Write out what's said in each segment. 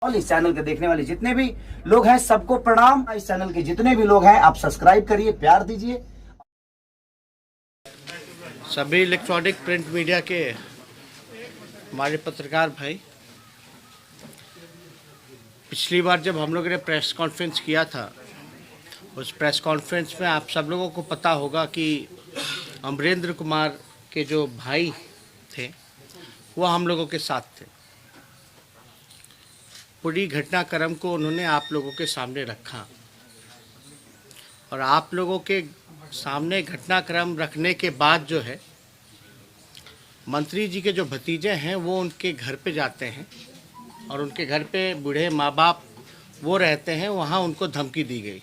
और इस चैनल के देखने वाले जितने भी लोग हैं सबको प्रणाम। इस चैनल के जितने भी लोग हैं आप सब्सक्राइब करिए, प्यार दीजिए। सभी इलेक्ट्रॉनिक प्रिंट मीडिया के हमारे पत्रकार भाई, पिछली बार जब हम लोगों ने प्रेस कॉन्फ्रेंस किया था, उस प्रेस कॉन्फ्रेंस में आप सब लोगों को पता होगा कि अमरेंद्र कुमार के जो भाई थे वो हम लोगों के साथ थे। पूरी घटनाक्रम को उन्होंने आप लोगों के सामने रखा और आप लोगों के सामने घटनाक्रम रखने के बाद जो है, मंत्री जी के जो भतीजे हैं वो उनके घर पे जाते हैं और उनके घर पे बूढ़े माँ बाप वो रहते हैं, वहाँ उनको धमकी दी गई।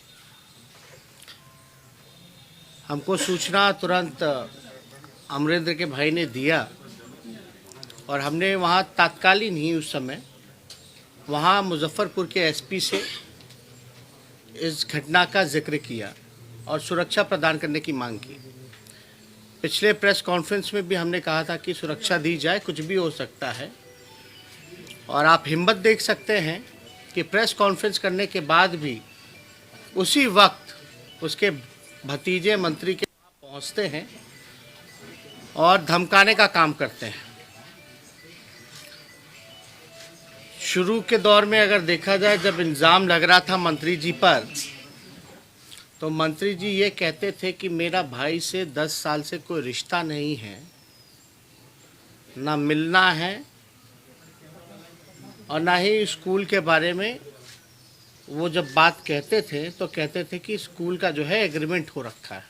हमको सूचना तुरंत अमरेंद्र के भाई ने दिया और हमने वहाँ तात्कालीन ही उस समय वहाँ मुजफ्फरपुर के एसपी से इस घटना का जिक्र किया और सुरक्षा प्रदान करने की मांग की। पिछले प्रेस कॉन्फ्रेंस में भी हमने कहा था कि सुरक्षा दी जाए, कुछ भी हो सकता है। और आप हिम्मत देख सकते हैं कि प्रेस कॉन्फ्रेंस करने के बाद भी उसी वक्त उसके भतीजे मंत्री के पास पहुंचते हैं और धमकाने का काम करते हैं। शुरू के दौर में अगर देखा जाए, जब इल्ज़ाम लग रहा था मंत्री जी पर, तो मंत्री जी ये कहते थे कि मेरा भाई से 10 साल से कोई रिश्ता नहीं है, ना मिलना है और ना ही स्कूल के बारे में। वो जब बात कहते थे तो कहते थे कि स्कूल का जो है एग्रीमेंट हो रखा है।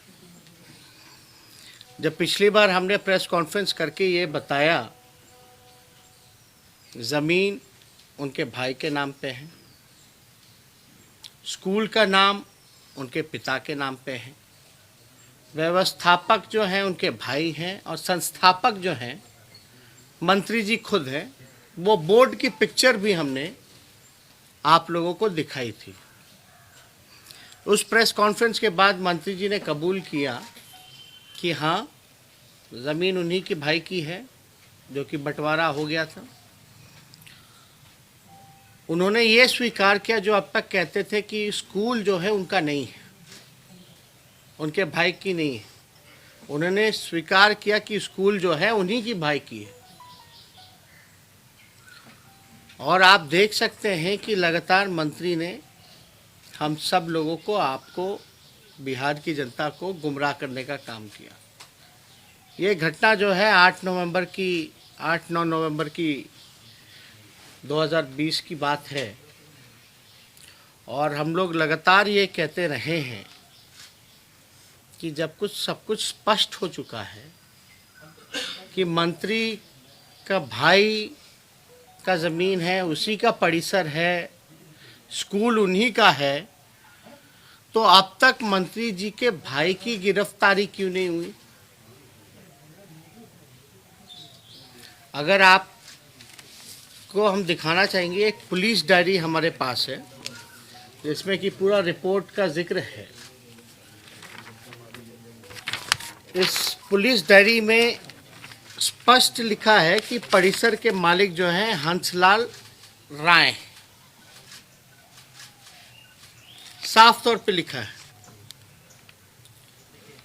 जब पिछली बार हमने प्रेस कॉन्फ्रेंस करके ये बताया, ज़मीन उनके भाई के नाम पे है, स्कूल का नाम उनके पिता के नाम पे है, व्यवस्थापक जो हैं उनके भाई हैं और संस्थापक जो हैं मंत्री जी खुद हैं। वो बोर्ड की पिक्चर भी हमने आप लोगों को दिखाई थी। उस प्रेस कॉन्फ्रेंस के बाद मंत्री जी ने कबूल किया कि हाँ, ज़मीन उन्हीं के भाई की है जो कि बंटवारा हो गया था। उन्होंने ये स्वीकार किया, जो अब तक कहते थे कि स्कूल जो है उनका नहीं है, उनके भाई की नहीं है। उन्होंने स्वीकार किया कि स्कूल जो है उन्हीं की भाई की है। और आप देख सकते हैं कि लगातार मंत्री ने हम सब लोगों को, आपको, बिहार की जनता को गुमराह करने का काम किया। ये घटना जो है 8-9 नवंबर की 2020 की बात है और हम लोग लगातार ये कहते रहे हैं कि जब सब कुछ स्पष्ट हो चुका है कि मंत्री का भाई का ज़मीन है, उसी का परिसर है, स्कूल उन्हीं का है, तो अब तक मंत्री जी के भाई की गिरफ्तारी क्यों नहीं हुई? अगर आप को हम दिखाना चाहेंगे, एक पुलिस डायरी हमारे पास है जिसमें कि पूरा रिपोर्ट का जिक्र है। इस पुलिस डायरी में स्पष्ट लिखा है कि परिसर के मालिक जो हैं हंसलाल राय, साफ तौर पे लिखा है।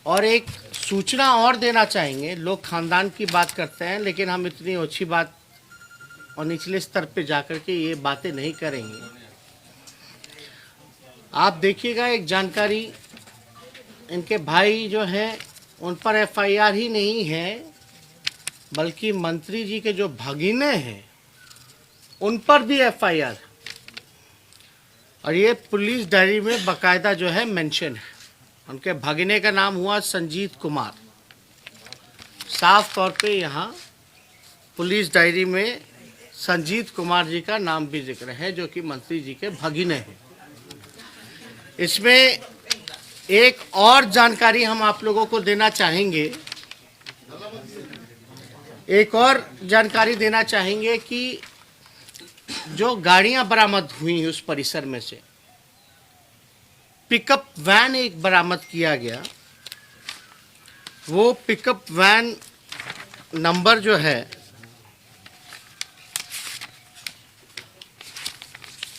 और एक सूचना और देना चाहेंगे, लोग खानदान की बात करते हैं लेकिन हम इतनी अच्छी बात और निचले स्तर पे जाकर के ये बातें नहीं करेंगे। आप देखिएगा, एक जानकारी, इनके भाई जो हैं उन पर एफआईआर ही नहीं है, बल्कि मंत्री जी के जो भगिने हैं उन पर भी एफआईआर है। और ये पुलिस डायरी में बाकायदा जो है मेंशन है। उनके भगिने का नाम हुआ संजीत कुमार। साफ तौर पे यहाँ पुलिस डायरी में संजीत कुमार जी का नाम भी जिक्र है, जो कि मंत्री जी के भगिने हैं। इसमें एक और जानकारी हम आप लोगों को देना चाहेंगे, कि जो गाड़ियां बरामद हुई उस परिसर में से पिकअप वैन एक बरामद किया गया। वो पिकअप वैन नंबर जो है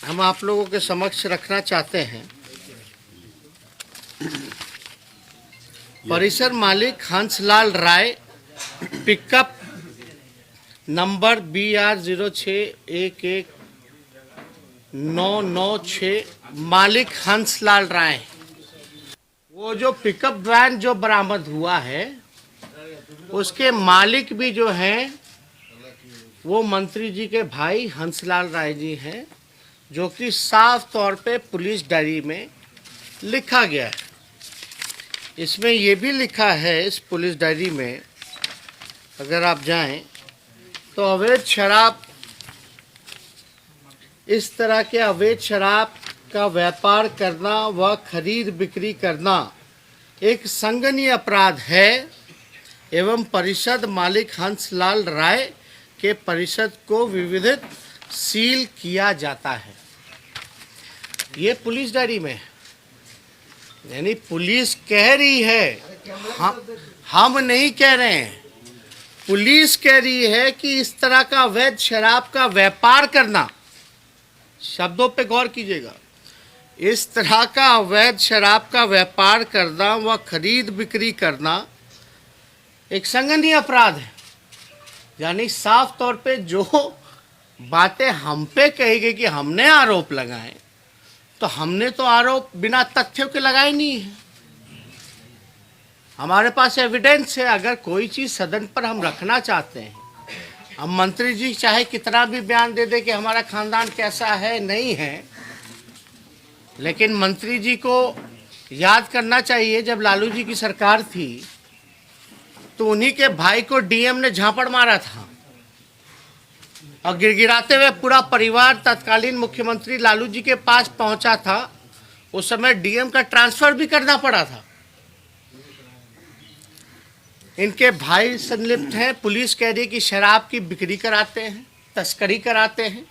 हम आप लोगों के समक्ष रखना चाहते हैं। परिसर मालिक हंसलाल राय, पिकअप नंबर BR06119996, मालिक हंसलाल राय। वो जो पिकअप वैन जो बरामद हुआ है उसके मालिक भी जो हैं वो मंत्री जी के भाई हंसलाल राय जी हैं, जो कि साफ तौर पे पुलिस डायरी में लिखा गया है। इसमें ये भी लिखा है इस पुलिस डायरी में, अगर आप जाएं तो अवैध शराब, इस तरह के अवैध शराब का व्यापार करना व खरीद बिक्री करना एक संगीन अपराध है एवं परिषद मालिक हंसलाल राय के परिषद को विविधित सील किया जाता है। ये पुलिस डायरी में, यानी पुलिस कह रही है, हम नहीं कह रहे हैं, पुलिस कह रही है कि इस तरह का अवैध शराब का व्यापार करना, शब्दों पे गौर कीजिएगा, इस तरह का अवैध शराब का व्यापार करना व खरीद बिक्री करना एक संगीन अपराध है। यानी साफ तौर पे जो बातें हम पे कही गई कि हमने आरोप लगाए, तो हमने तो आरोप बिना तथ्यों के लगाए नहीं है। हमारे पास एविडेंस है। अगर कोई चीज़ सदन पर हम रखना चाहते हैं, हम मंत्री जी चाहे कितना भी बयान दे दे कि हमारा खानदान कैसा है, नहीं है, लेकिन मंत्री जी को याद करना चाहिए जब लालू जी की सरकार थी तो उन्हीं के भाई को डीएम ने झापड़ मारा था और गिड़गिड़ाते हुए पूरा परिवार तत्कालीन मुख्यमंत्री लालू जी के पास पहुंचा था। उस समय डीएम का ट्रांसफर भी करना पड़ा था। इनके भाई संलिप्त हैं। पुलिस कह रही कि शराब की बिक्री कराते हैं, तस्करी कराते हैं।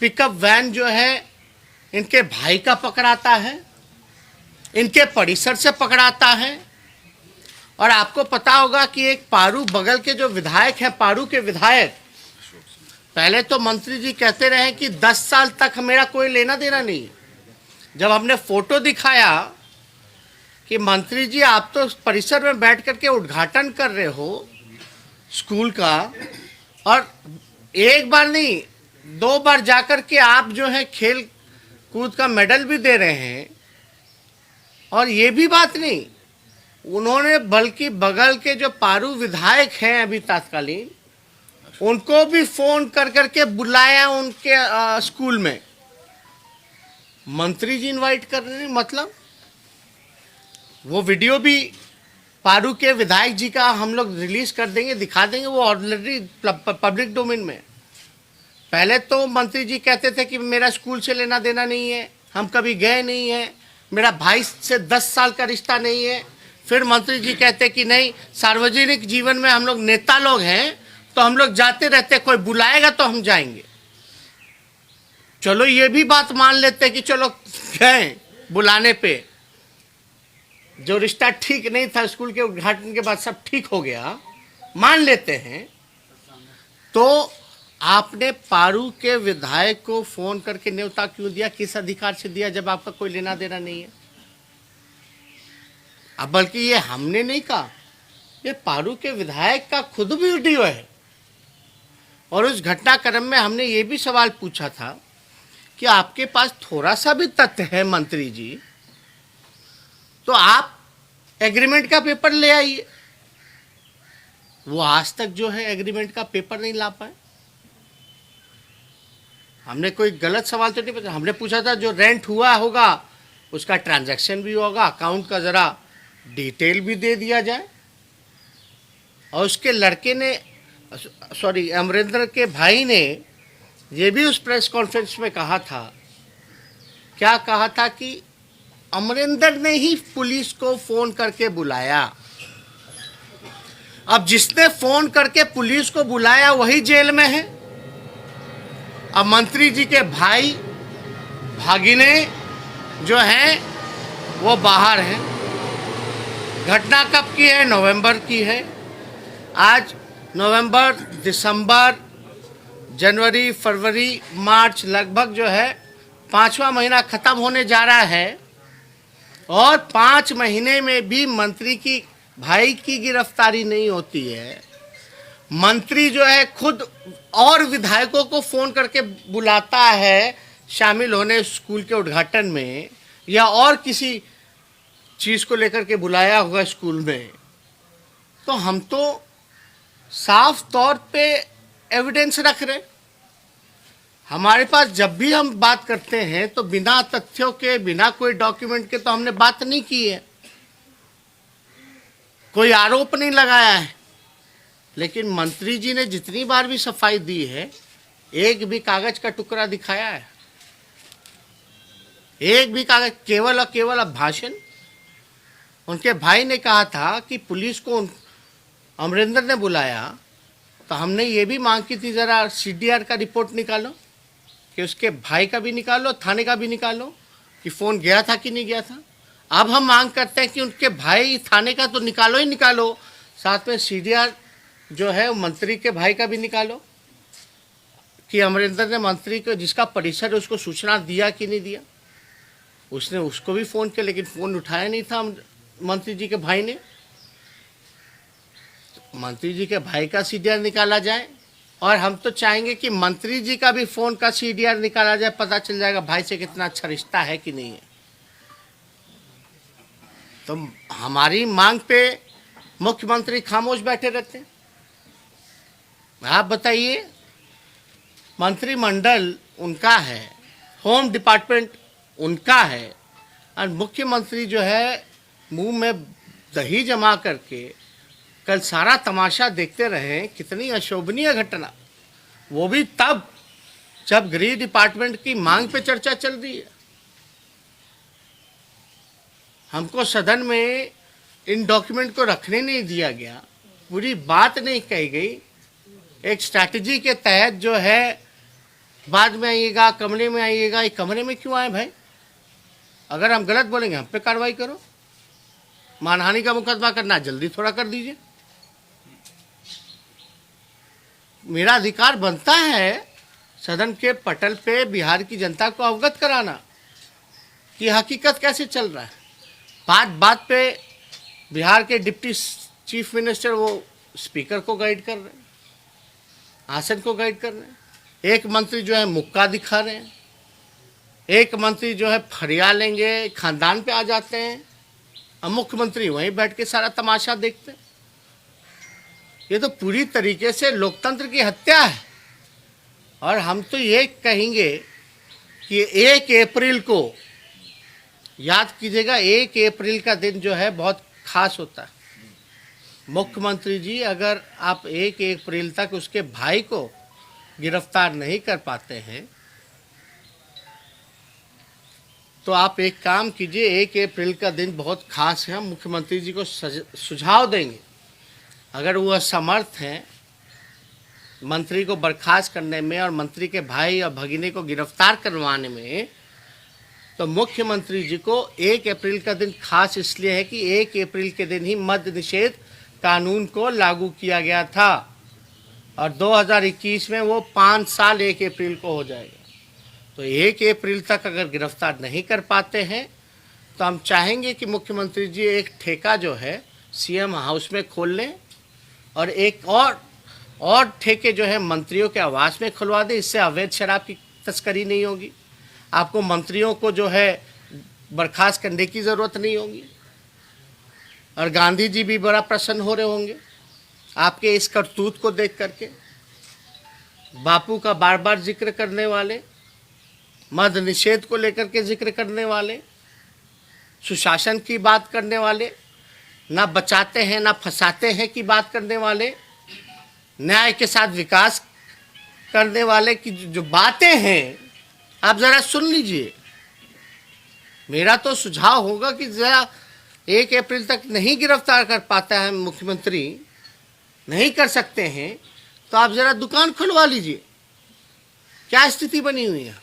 पिकअप वैन जो है इनके भाई का पकड़ाता है, इनके परिसर से पकड़ाता है। और आपको पता होगा कि एक पारू बगल के जो विधायक हैं, पारू के विधायक, पहले तो मंत्री जी कहते रहे कि 10 साल तक मेरा कोई लेना देना नहीं। जब हमने फोटो दिखाया कि मंत्री जी आप तो परिसर में बैठ करके उद्घाटन कर रहे हो स्कूल का, और एक बार नहीं 2 बार जाकर के आप जो है खेल कूद का मेडल भी दे रहे हैं, और ये भी बात नहीं, उन्होंने बल्कि बगल के जो पारू विधायक हैं अभी तत्कालीन, उनको भी फोन कर करके बुलाया उनके स्कूल में। मंत्री जी इनवाइट कर रहे हैं, मतलब वो वीडियो भी पारू के विधायक जी का हम लोग रिलीज कर देंगे, दिखा देंगे, वो ऑलरेडी पब्लिक डोमेन में। पहले तो मंत्री जी कहते थे कि मेरा स्कूल से लेना देना नहीं है, हम कभी गए नहीं हैं, मेरा भाई से 10 साल का रिश्ता नहीं है। फिर मंत्री जी कहते कि नहीं, सार्वजनिक जीवन में हम लोग नेता लोग हैं तो हम लोग जाते रहते, कोई बुलाएगा तो हम जाएंगे। चलो ये भी बात मान लेते कि चलो गए बुलाने पे, जो रिश्ता ठीक नहीं था स्कूल के उद्घाटन के बाद सब ठीक हो गया, मान लेते हैं। तो आपने पारू के विधायक को फोन करके न्योता क्यों दिया, किस अधिकार से दिया, जब आपका कोई लेना देना नहीं है? अब बल्कि ये हमने नहीं कहा, ये पारू के विधायक का खुद भी वीडियो है। और उस घटनाक्रम में हमने ये भी सवाल पूछा था कि आपके पास थोड़ा सा भी तथ्य है मंत्री जी, तो आप एग्रीमेंट का पेपर ले आइए। वो आज तक जो है एग्रीमेंट का पेपर नहीं ला पाए। हमने कोई गलत सवाल तो नहीं पूछा, हमने पूछा था जो रेंट हुआ होगा उसका ट्रांजैक्शन भी होगा, अकाउंट का ज़रा डिटेल भी दे दिया जाए। और उसके लड़के ने, सॉरी अमरिंदर के भाई ने ये भी उस प्रेस कॉन्फ्रेंस में कहा था, क्या कहा था कि अमरिंदर ने ही पुलिस को फ़ोन करके बुलाया। अब जिसने फ़ोन करके पुलिस को बुलाया वही जेल में है। अब मंत्री जी के भाई भागिने जो हैं वो बाहर हैं। घटना कब की है? नवंबर की है। आज नवंबर, दिसंबर, जनवरी, फरवरी, मार्च, लगभग जो है 5वां महीना खत्म होने जा रहा है और 5 महीने में भी मंत्री की भाई की गिरफ्तारी नहीं होती है। मंत्री जो है खुद और विधायकों को फोन करके बुलाता है शामिल होने स्कूल के उद्घाटन में, या और किसी चीज को लेकर के बुलाया होगा स्कूल में। तो हम तो साफ तौर पे एविडेंस रख रहे। हमारे पास जब भी हम बात करते हैं तो बिना तथ्यों के, बिना कोई डॉक्यूमेंट के तो हमने बात नहीं की है, कोई आरोप नहीं लगाया है। लेकिन मंत्री जी ने जितनी बार भी सफाई दी है, एक भी कागज का टुकड़ा दिखाया है? एक भी कागज, केवल और केवल अब भाषण। उनके भाई ने कहा था कि पुलिस को अमरिंदर ने बुलाया, तो हमने ये भी मांग की थी जरा सीडीआर का रिपोर्ट निकालो, कि उसके भाई का भी निकालो, थाने का भी निकालो कि फोन गया था कि नहीं गया था। अब हम मांग करते हैं कि उनके भाई थाने का तो निकालो ही निकालो, साथ में सीडीआर जो है मंत्री के भाई का भी निकालो कि अमरिंदर ने मंत्री को, जिसका परिसर है, उसको सूचना दिया कि नहीं दिया। उसने उसको भी फोन किया लेकिन फोन उठाया नहीं था मंत्री जी के भाई ने। मंत्री जी के भाई का सीडीआर निकाला जाए, और हम तो चाहेंगे कि मंत्री जी का भी फोन का सीडीआर निकाला जाए, पता चल जाएगा भाई से कितना अच्छा रिश्ता है कि नहीं है। तो हमारी मांग पे मुख्यमंत्री खामोश बैठे रहते हैं। आप बताइए, मंत्रिमंडल उनका है, होम डिपार्टमेंट उनका है, और मुख्यमंत्री जो है मुंह में दही जमा करके कल सारा तमाशा देखते रहे। कितनी अशोभनीय घटना, वो भी तब जब गृह डिपार्टमेंट की मांग पे चर्चा चल रही है। हमको सदन में इन डॉक्यूमेंट को रखने नहीं दिया गया, पूरी बात नहीं कही गई। एक स्ट्रैटेजी के तहत जो है बाद में आइएगा, कमरे में आइएगा। ये कमरे में क्यों आए भाई? अगर हम गलत बोलेंगे हम पे कार्रवाई करो। मानहानि का मुकदमा करना जल्दी थोड़ा कर दीजिए। मेरा अधिकार बनता है सदन के पटल पे बिहार की जनता को अवगत कराना कि हकीकत कैसे चल रहा है। बात बात पे बिहार के डिप्टी चीफ मिनिस्टर वो स्पीकर को गाइड कर रहे हैं, आसन को गाइड कर रहे हैं। एक मंत्री जो है मुक्का दिखा रहे हैं, एक मंत्री जो है फरिया लेंगे खानदान पे आ जाते हैं, और मुख्यमंत्री वहीं बैठ के सारा तमाशा देखते हैं। ये तो पूरी तरीके से लोकतंत्र की हत्या है। और हम तो ये कहेंगे कि 1 अप्रैल को याद कीजिएगा, 1 अप्रैल का दिन जो है बहुत खास होता है। मुख्यमंत्री जी, अगर आप 1 अप्रैल तक उसके भाई को गिरफ्तार नहीं कर पाते हैं तो आप एक काम कीजिए, 1 अप्रैल का दिन बहुत खास है। हम मुख्यमंत्री जी को सुझाव देंगे, अगर वो असमर्थ हैं मंत्री को बर्खास्त करने में और मंत्री के भाई और भगिनी को गिरफ्तार करवाने में, तो मुख्यमंत्री जी को 1 अप्रैल का दिन खास इसलिए है कि 1 अप्रैल के दिन ही मद्य निषेध कानून को लागू किया गया था, और 2021 में वो 5 साल 1 अप्रैल को हो जाएगा। तो 1 अप्रैल तक अगर गिरफ्तार नहीं कर पाते हैं तो हम चाहेंगे कि मुख्यमंत्री जी एक ठेका जो है सीएम हाउस में खोल लें, और एक और ठेके जो है मंत्रियों के आवास में खुलवा दें। इससे अवैध शराब की तस्करी नहीं होगी, आपको मंत्रियों को जो है बर्खास्त करने की ज़रूरत नहीं होगी, और गांधी जी भी बड़ा प्रसन्न हो रहे होंगे आपके इस करतूत को देख करके। बापू का बार बार जिक्र करने वाले, मद्य निषेध को लेकर के जिक्र करने वाले, सुशासन की बात करने वाले, ना बचाते हैं ना फंसाते हैं की बात करने वाले, न्याय के साथ विकास करने वाले की जो बातें हैं आप ज़रा सुन लीजिए। मेरा तो सुझाव होगा कि ज़रा 1 अप्रैल तक नहीं गिरफ्तार कर पाता है मुख्यमंत्री, नहीं कर सकते हैं, तो आप ज़रा दुकान खुलवा लीजिए। क्या स्थिति बनी हुई है।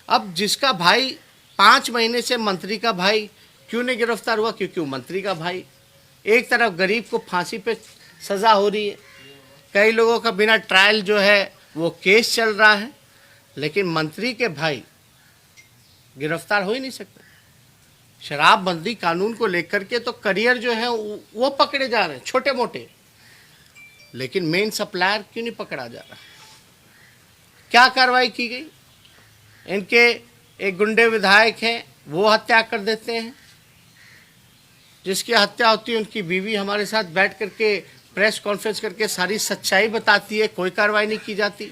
अब जिसका भाई 5 महीने से, मंत्री का भाई क्यों नहीं गिरफ्तार हुआ? क्योंकि वो मंत्री का भाई। एक तरफ गरीब को फांसी पे सज़ा हो रही है, कई लोगों का बिना ट्रायल जो है वो केस चल रहा है, लेकिन मंत्री के भाई गिरफ्तार हो ही नहीं सकते। शराबबंदी कानून को लेकर के तो करियर जो है वो पकड़े जा रहे हैं छोटे मोटे, लेकिन मेन सप्लायर क्यों नहीं पकड़ा जा रहा? क्या कार्रवाई की गई? इनके एक गुंडे विधायक हैं, वो हत्या कर देते हैं। जिसकी हत्या होती है उनकी बीवी हमारे साथ बैठ करके प्रेस कॉन्फ्रेंस करके सारी सच्चाई बताती है, कोई कार्रवाई नहीं की जाती।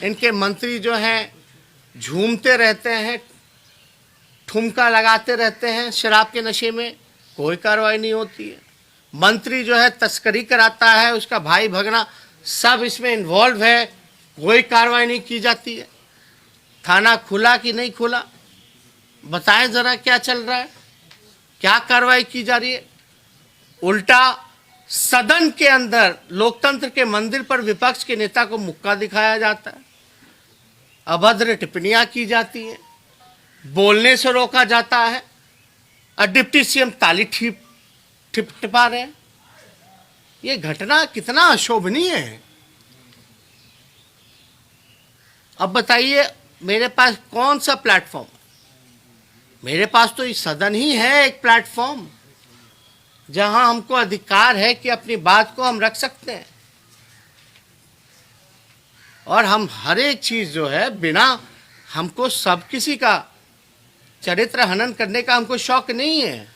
इनके मंत्री जो हैं झूमते रहते हैं, ठुमका लगाते रहते हैं शराब के नशे में, कोई कार्रवाई नहीं होती है। मंत्री जो है तस्करी कराता है, उसका भाई भगना सब इसमें इन्वॉल्व है, कोई कार्रवाई नहीं की जाती है। थाना खुला कि नहीं खुला, बताएं जरा क्या चल रहा है, क्या कार्रवाई की जा रही है? उल्टा सदन के अंदर लोकतंत्र के मंदिर पर विपक्ष के नेता को मुक्का दिखाया जाता है, अभद्र टिप्पणियां की जाती है, बोलने से रोका जाता है और डिप्टी सीएम ताली टिपा रहे हैं। ये घटना कितना अशोभनीय है। अब बताइए मेरे पास कौन सा प्लेटफॉर्म? मेरे पास तो इस सदन ही है एक प्लेटफॉर्म जहां हमको अधिकार है कि अपनी बात को हम रख सकते हैं। और हम हर एक चीज जो है बिना, हमको सब किसी का चरित्र हनन करने का हमको शौक नहीं है।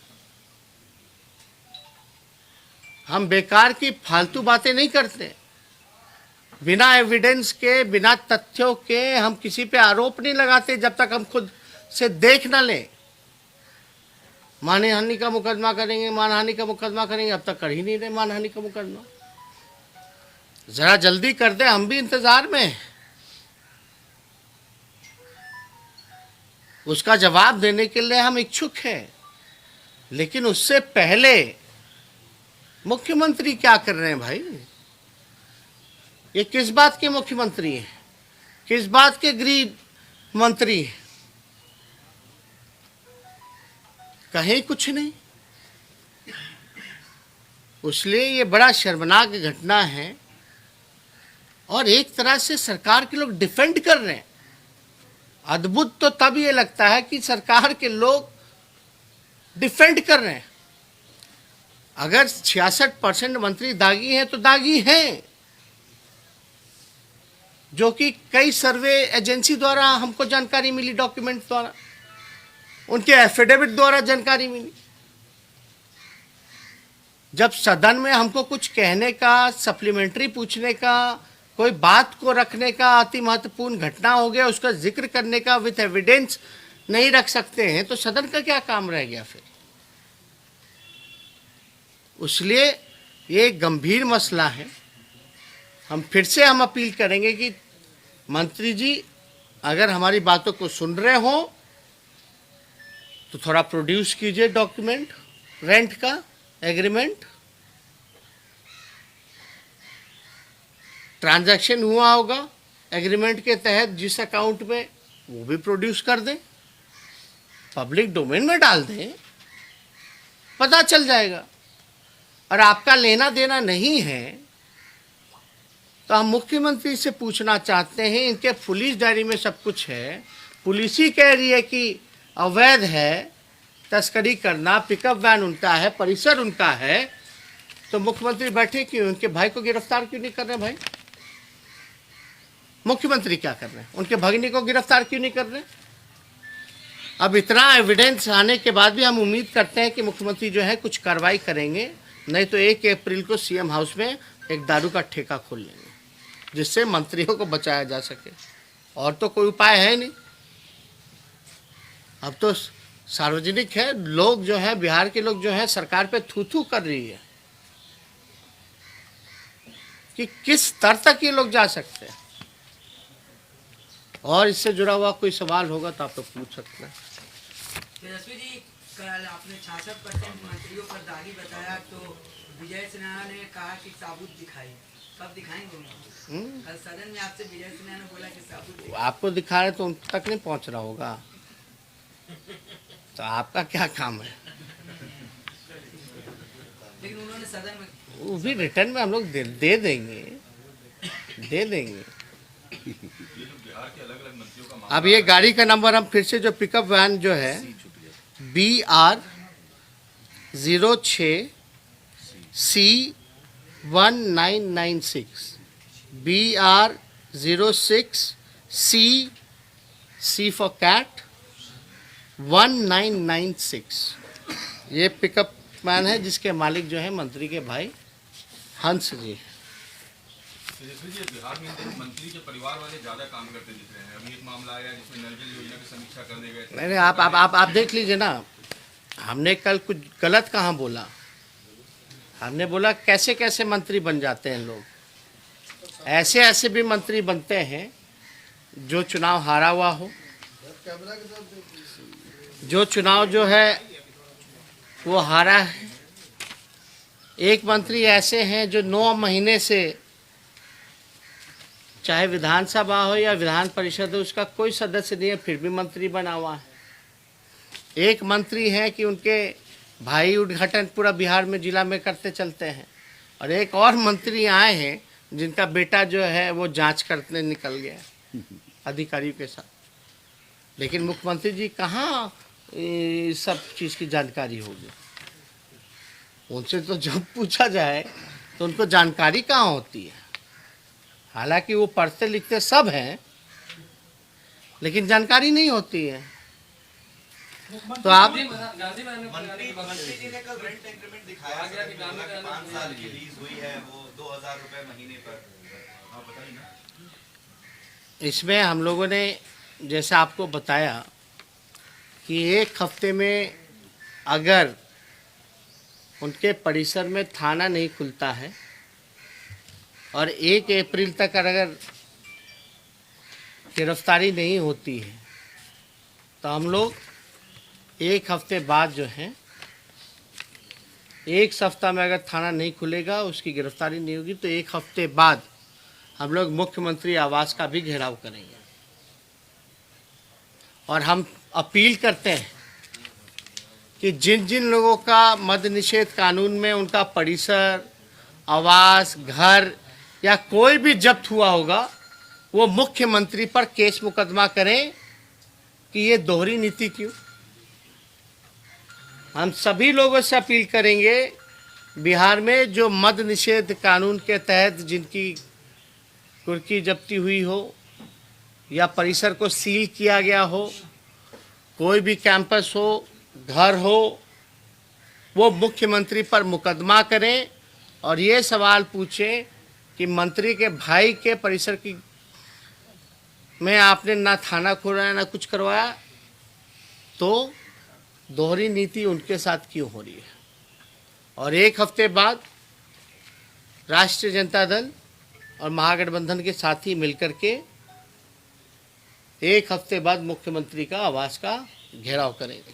हम बेकार की फालतू बातें नहीं करते। बिना एविडेंस के, बिना तथ्यों के हम किसी पे आरोप नहीं लगाते जब तक हम खुद से देख ना लें। मानहानि का मुकदमा करेंगे, मानहानि का मुकदमा करेंगे, अब तक कर ही नहीं रहे मानहानि का मुकदमा। जरा जल्दी कर दे, हम भी इंतजार में हैं। उसका जवाब देने के लिए हम इच्छुक हैं, लेकिन उससे पहले मुख्यमंत्री क्या कर रहे हैं भाई? ये किस बात के मुख्यमंत्री हैं? किस बात के गृह मंत्री हैं? कहीं कुछ नहीं। इसलिए ये बड़ा शर्मनाक घटना है और एक तरह से सरकार के लोग डिफेंड कर रहे हैं। अद्भुत तो तब ये लगता है कि सरकार के लोग डिफेंड कर रहे हैं। अगर 66% मंत्री दागी हैं तो दागी हैं, जो कि कई सर्वे एजेंसी द्वारा हमको जानकारी मिली, डॉक्यूमेंट द्वारा, उनके एफिडेविट द्वारा जानकारी मिली। जब सदन में हमको कुछ कहने का, सप्लीमेंट्री पूछने का, कोई बात को रखने का, अति महत्वपूर्ण घटना हो गया उसका जिक्र करने का विथ एविडेंस नहीं रख सकते हैं, तो सदन का क्या काम रह गया फिर? इसलिए ये गंभीर मसला है। हम फिर से अपील करेंगे कि मंत्री जी अगर हमारी बातों को सुन रहे हो तो थोड़ा प्रोड्यूस कीजिए डॉक्यूमेंट, रेंट का एग्रीमेंट, ट्रांजैक्शन हुआ होगा एग्रीमेंट के तहत जिस अकाउंट में, वो भी प्रोड्यूस कर दें, पब्लिक डोमेन में डाल दें, पता चल जाएगा। और आपका लेना देना नहीं है तो हम मुख्यमंत्री से पूछना चाहते हैं, इनके पुलिस डायरी में सब कुछ है, पुलिस ही कह रही है कि अवैध है तस्करी करना, पिकअप वैन उनका है, परिसर उनका है, तो मुख्यमंत्री बैठे क्यों? उनके भाई को गिरफ्तार क्यों नहीं कर रहे भाई? मुख्यमंत्री क्या कर रहे हैं? उनके भगिनी को गिरफ्तार क्यों नहीं कर रहे? अब इतना एविडेंस आने के बाद भी हम उम्मीद करते हैं कि मुख्यमंत्री जो है कुछ कार्रवाई करेंगे, नहीं तो 1 अप्रैल को सीएम हाउस में एक दारू का ठेका खोल लेंगे जिससे मंत्रियों को बचाया जा सके। और तो कोई उपाय है नहीं। अब तो सार्वजनिक है, लोग जो है, बिहार के लोग जो है सरकार पे थू थू कर रही है कि किस स्तर तक ये लोग जा सकते हैं। और इससे जुड़ा हुआ कोई सवाल होगा तो आप लोग पूछ सकते हैं। तेजस्वी जी, कल आपने 66% मंत्रियों पर दागी बताया, तो विजय सिन्हा ने कहा कि साबुत दिखाई, कब दिखाएंगे उनको? कल सदन में आपसे विजय सिन्हा ने बोला कि साबुत दिखाई। आपको दिखा रहे तो उन तक नहीं पहुंच रहा होगा, तो आपका क्या काम है? लेकिन उन्होंने सदन में, वो भी रिटर्न में हम लोग दे देंगे। बिहार के अलग अलग मंत्रियों का मामला अब ये गाड़ी का नंबर हम फिर से जो पिकअप वैन जो है BR06C1996 BR06C फॉर कैट 1996 ये पिकअप वैन है जिसके मालिक जो है मंत्री के भाई हंस जी। तेजस्वी जी, बिहार में इन दिनों मंत्री के परिवार वाले ज्यादा काम करते दिख रहे हैं। अभी एक मामला आया जिसमें नल जल योजना की समीक्षा करने गए थे। नहीं आप देख लीजिए ना, हमने कल कुछ गलत कहाँ बोला। हमने बोला कैसे कैसे मंत्री बन जाते हैं लोग। ऐसे ऐसे भी मंत्री बनते हैं जो चुनाव हारा हुआ हो, जो चुनाव जो है वो हारा है। एक मंत्री ऐसे हैं जो 9 महीने से चाहे विधानसभा हो या विधान परिषद हो उसका कोई सदस्य नहीं है, फिर भी मंत्री बना हुआ है। एक मंत्री हैं कि उनके भाई उद्घाटन पूरा बिहार में जिला में करते चलते हैं, और एक और मंत्री आए हैं जिनका बेटा जो है वो जांच करने निकल गया अधिकारियों के साथ। लेकिन मुख्यमंत्री जी कहाँ सब चीज़ की जानकारी होगी। उनसे तो जब पूछा जाए तो उनको जानकारी कहाँ होती है। हालांकि वो पढ़ते लिखते सब हैं लेकिन जानकारी नहीं होती है। तो आप मंत्री जी ने कल रेंट एग्रीमेंट दिखाया, 5 साल की लीज हुई है, वो 2000 रुपए महीने पर। हाँ बताइए ना। इसमें हम लोगों ने जैसे आपको बताया कि एक हफ्ते में अगर उनके परिसर में थाना नहीं खुलता है और 1 अप्रैल तक अगर गिरफ्तारी नहीं होती है तो हम लोग एक हफ्ते बाद जो है, एक सप्ताह में अगर थाना नहीं खुलेगा उसकी गिरफ्तारी नहीं होगी तो एक हफ्ते बाद हम लोग मुख्यमंत्री आवास का भी घेराव करेंगे। और हम अपील करते हैं कि जिन जिन लोगों का मद्य निषेध कानून में उनका परिसर, आवास, घर या कोई भी जब्त हुआ होगा वो मुख्यमंत्री पर केस मुकदमा करें कि ये दोहरी नीति क्यों। हम सभी लोगों से अपील करेंगे बिहार में जो मद्य निषेध कानून के तहत जिनकी कुर्की जब्ती हुई हो या परिसर को सील किया गया हो, कोई भी कैंपस हो, घर हो, वो मुख्यमंत्री पर मुकदमा करें और ये सवाल पूछें कि मंत्री के भाई के परिसर की में आपने ना थाना खोला ना कुछ करवाया, तो दोहरी नीति उनके साथ क्यों हो रही है। और एक हफ्ते बाद राष्ट्रीय जनता दल और महागठबंधन के साथी मिलकर के एक हफ्ते बाद मुख्यमंत्री का आवास का घेराव करेंगे।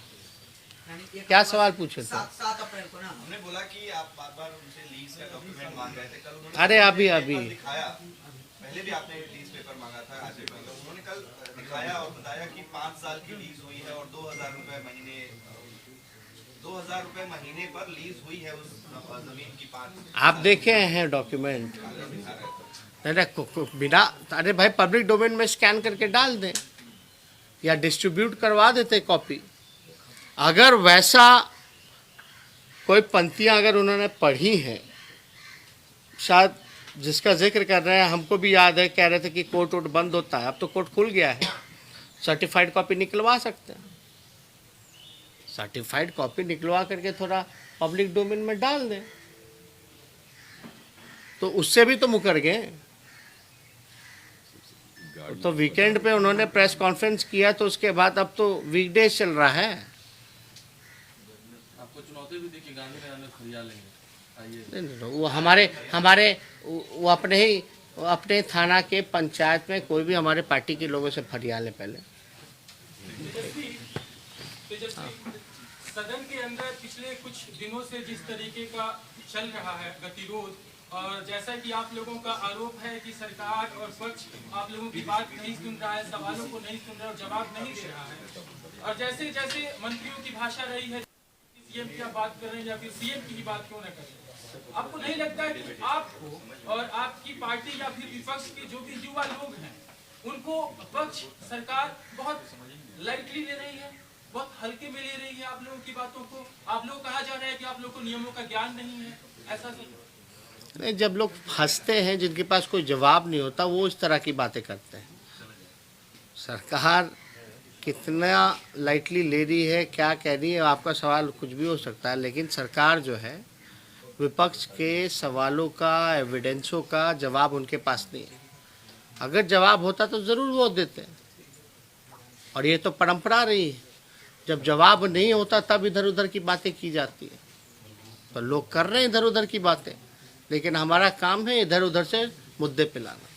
क्या सवाल पूछे थे? 7 अप्रैल को ना हमने बोला कि आप बार-बार उनसे लीज का डॉक्यूमेंट मांग रहे थे। कल उन्होंने अरे अभी दिखाया, पहले भी आपने लीज पेपर मांगा था, आज भी मांगा। उन्होंने कल दिखाया और बताया कि 5 साल की लीज हुई है और 2000 रुपए महीने पर लीज हुई है उस जमीन की। 5 आप देखे हैं डॉक्यूमेंट? बिना, अरे भाई पब्लिक डोमेन में स्कैन करके डाल दें या डिस्ट्रीब्यूट करवा देते कॉपी। अगर वैसा कोई पंक्तियां अगर उन्होंने पढ़ी हैं, शायद जिसका जिक्र कर रहे हैं, हमको भी याद है, कह रहे थे कि कोर्ट वोट बंद होता है, अब तो कोर्ट खुल गया है, सर्टिफाइड कॉपी निकलवा सकते हैं। सर्टिफाइड कॉपी निकलवा करके थोड़ा पब्लिक डोमेन में डाल दें तो उससे भी तो मुकर गए। तो वीकेंड पे उन्होंने प्रेस कॉन्फ्रेंस किया तो उसके बाद अब तो वीकडेज चल रहा है। आपको चुनौती भी दी कि गांधी मैदान में फरिया लेंगे, आइए। नहीं, वो हमारे वो अपने थाना के पंचायत में कोई भी हमारे पार्टी के लोगों से फरिया ले पहले। सदन के अंदर पिछले कुछ दिनों से जिस तरीके का चल रहा है गतिरोध, और जैसा कि आप लोगों का आरोप है कि सरकार और पक्ष आप लोगों की बात नहीं सुन रहा है, सवालों को नहीं सुन रहा है और जवाब नहीं दे रहा है, और जैसे जैसे मंत्रियों की भाषा रही है सीएम की आप बात कर रहे हैं या फिर सीएम की ही बात क्यों न करें, आपको नहीं लगता है कि आपको और आपकी पार्टी या फिर विपक्ष के जो भी युवा लोग हैं उनको पक्ष सरकार बहुत लाइटली ले रही है, बहुत हल्के में ले रही है आप लोगों की बातों को। आप लोग कहा जा रहा है कि आप लोगों को नियमों का ज्ञान नहीं है, ऐसा सब। नहीं, जब लोग फंसते हैं, जिनके पास कोई जवाब नहीं होता, वो इस तरह की बातें करते हैं। सरकार कितना लाइटली ले रही है, क्या कह रही है, आपका सवाल कुछ भी हो सकता है, लेकिन सरकार जो है विपक्ष के सवालों का, एविडेंसों का जवाब उनके पास नहीं है। अगर जवाब होता तो ज़रूर वो देते हैं, और ये तो परंपरा रही है, जब जवाब नहीं होता तब इधर उधर की बातें की जाती है। तो लोग कर रहे हैं इधर उधर की बातें, लेकिन हमारा काम है इधर उधर से मुद्दे पे लाना।